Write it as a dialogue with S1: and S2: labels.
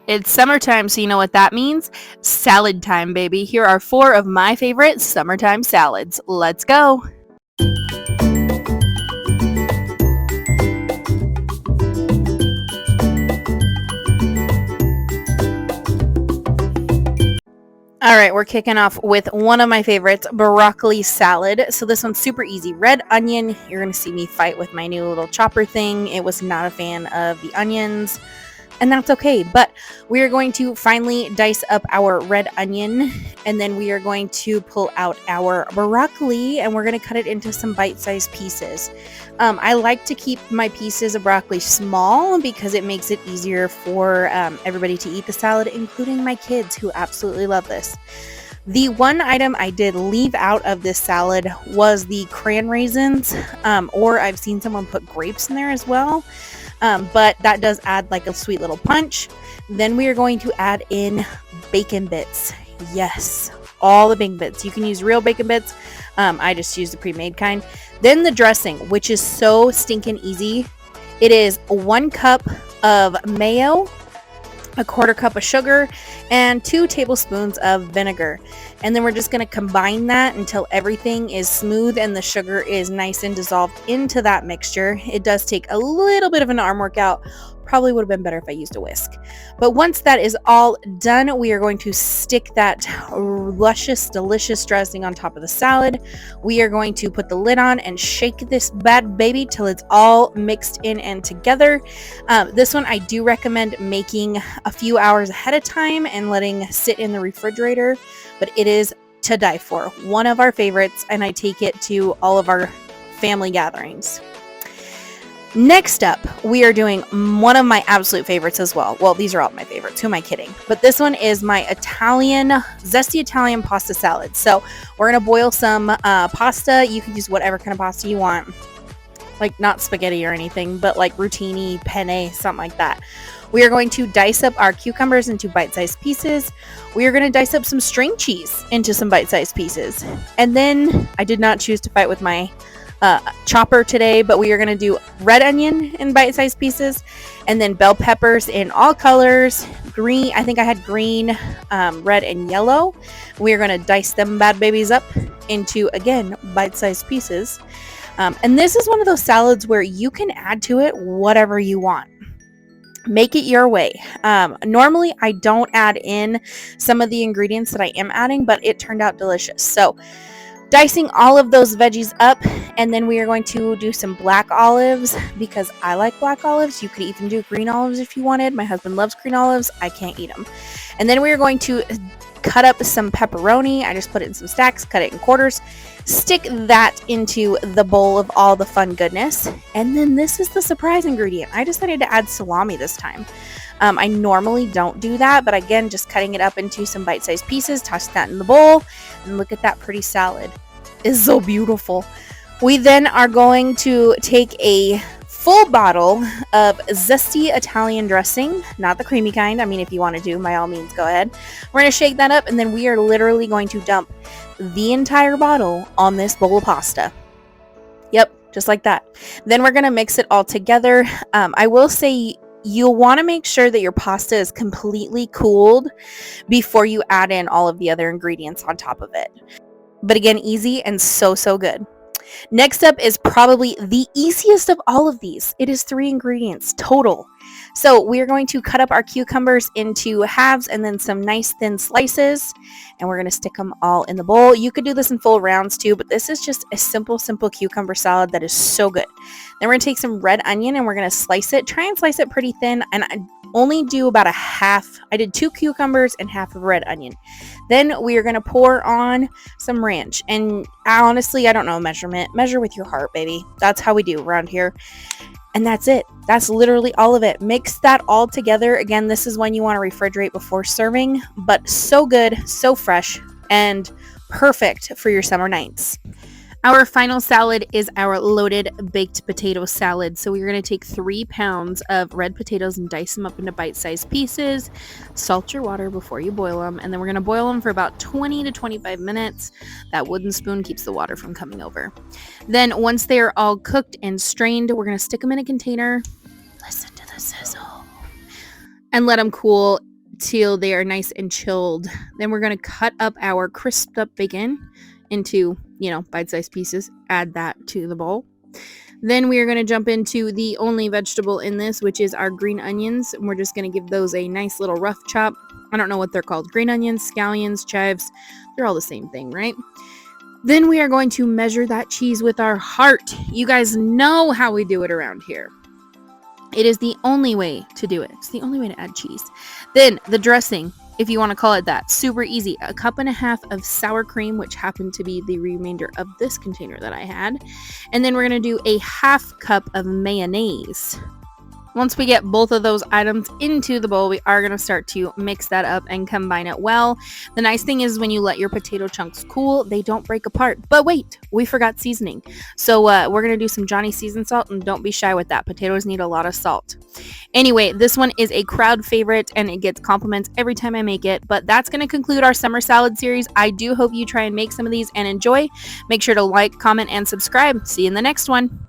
S1: It's summertime, so you know what that means? Salad time, baby. Here are 4 of my favorite summertime salads. Let's go. All right, we're kicking off with one of my favorites, broccoli salad. So this one's super easy. Red onion. You're going to see me fight with my new little chopper thing. It was not a fan of the onions, and that's okay. But we are going to finally dice up our red onion, and then we are going to pull out our broccoli, and we're going to cut it into some bite-sized pieces. I like to keep my pieces of broccoli small because it makes it easier for everybody to eat the salad, including my kids who absolutely love this. The one item I did leave out of this salad was the cran raisins, or I've seen someone put grapes in there as well. But that does add like a sweet little punch. Then we are going to add in bacon bits. Yes, all the bacon bits. You can use real bacon bits. I just use the pre-made kind. Then the dressing, which is so stinking easy. It is 1 cup of mayo, a 1/4 cup of sugar, and 2 tablespoons of vinegar. And then we're just going to combine that until everything is smooth and the sugar is nice and dissolved into that mixture. It does take a little bit of an arm workout. Probably would have been better if I used a whisk. But once that is all done, we are going to stick that luscious, delicious dressing on top of the salad. We are going to put the lid on and shake this bad baby till it's all mixed in and together. This one I do recommend making a few hours ahead of time and letting sit in the refrigerator, but it is to die for. One of our favorites, and I take it to all of our family gatherings. Next up, we are doing one of my absolute favorites as well. Well, these are all my favorites. Who am I kidding? But this one is my zesty Italian pasta salad. So we're going to boil some pasta. You can use whatever kind of pasta you want. Like not spaghetti or anything, but like rotini, penne, something like that. We are going to dice up our cucumbers into bite-sized pieces. We are going to dice up some string cheese into some bite-sized pieces. And then I did not choose to fight with my chopper today, but we are going to do red onion in bite-sized pieces, and then bell peppers in all colors. Green, I think I had green, red, and yellow. We are going to dice them bad babies up into, again, bite-sized pieces. And this is one of those salads where you can add to it whatever you want. Make it your way. Normally I don't add in some of the ingredients that I am adding, but it turned out delicious. So dicing all of those veggies up, and then we are going to do some black olives because I like black olives. You could even do green olives if you wanted. My husband loves green olives. I can't eat them. And then we are going to cut up some pepperoni. I just put it in some stacks, cut it in quarters, stick that into the bowl of all the fun goodness. And then this is the surprise ingredient. I decided to add salami this time. I normally don't do that, but again, just cutting it up into some bite-sized pieces, toss that in the bowl, and look at that pretty salad. It's so beautiful. We then are going to take a full bottle of zesty Italian dressing, not the creamy kind. I mean, if you want to do, by all means, go ahead. We're going to shake that up, and then we are literally going to dump the entire bottle on this bowl of pasta. Yep, just like that. Then we're going to mix it all together. I will say you'll want to make sure that your pasta is completely cooled before you add in all of the other ingredients on top of it. But again, easy and so good. Next up is probably the easiest of all of these. It is 3 ingredients total. So we're going to cut up our cucumbers into halves and then some nice thin slices, and we're going to stick them all in the bowl. You could do this in full rounds too, but this is just a simple cucumber salad that is so good. Then we're going to take some red onion and we're going to slice it. Try and slice it pretty thin, and I only do about a half. I did 2 cucumbers and half of red onion. Then we are going to pour on some ranch, and honestly, I don't know measurement. Measure with your heart, baby. That's how we do around here. And that's it. That's literally all of it. Mix that all together. Again, this is when you want to refrigerate before serving, but so good, so fresh, and perfect for your summer nights. Our final salad is our loaded baked potato salad. So we're going to take 3 pounds of red potatoes and dice them up into bite-sized pieces. Salt your water before you boil them. And then we're going to boil them for about 20 to 25 minutes. That wooden spoon keeps the water from coming over. Then once they are all cooked and strained, we're going to stick them in a container. Listen to the sizzle. And let them cool until they are nice and chilled. Then we're going to cut up our crisped up bacon into, bite-sized pieces. Add that to the bowl. Then we are going to jump into the only vegetable in this, which is our green onions. And we're just going to give those a nice little rough chop. I don't know what they're called. Green onions, scallions, chives. They're all the same thing, right? Then we are going to measure that cheese with our heart. You guys know how we do it around here. It is the only way to do it. It's the only way to add cheese. Then the dressing, if you want to call it that, super easy. 1.5 cups of sour cream, which happened to be the remainder of this container that I had. And then we're going to do a 1/2 cup of mayonnaise. Once we get both of those items into the bowl, we are going to start to mix that up and combine it well. The nice thing is when you let your potato chunks cool, they don't break apart. But wait, we forgot seasoning. So we're going to do some Johnny seasoned salt, and don't be shy with that. Potatoes need a lot of salt. Anyway, this one is a crowd favorite and it gets compliments every time I make it. But that's going to conclude our summer salad series. I do hope you try and make some of these and enjoy. Make sure to like, comment, and subscribe. See you in the next one.